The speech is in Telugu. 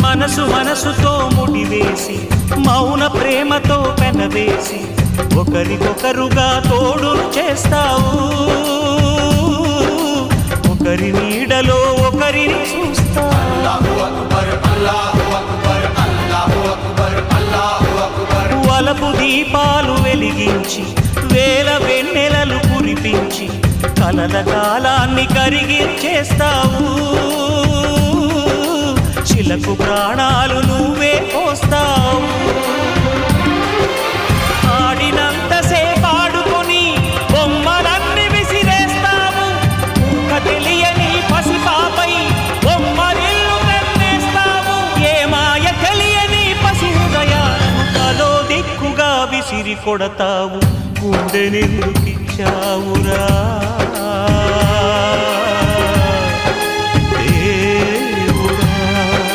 మనసు మనసుతో ముడివేసి మౌన ప్రేమతో పెనవేసి ఒకరికొకరుగా తోడును చేస్తావు. ఒకరి నీడలో ఒకరిని చూస్తావు. వలపు దీపాలు వెలిగించి వేల వెన్నెలలు కురిపించి కలల కాలాన్ని కరిగించేస్తావు. శిలకు ప్రాణాలు నువ్వే పోస్తావు. ఆడినంతసేపు ఆడుకొని బొమ్మలన్నీ విసిరేస్తావు. ఊహ తెలియని పసిపాపై బొమ్మరిల్లు వెన్నేస్తావు. ఏ మాయ తెలియని పసి హృదయాలను తలో దిక్కుగా విసిరి కొడతావు. గుండెనెందుకిచ్చావురా?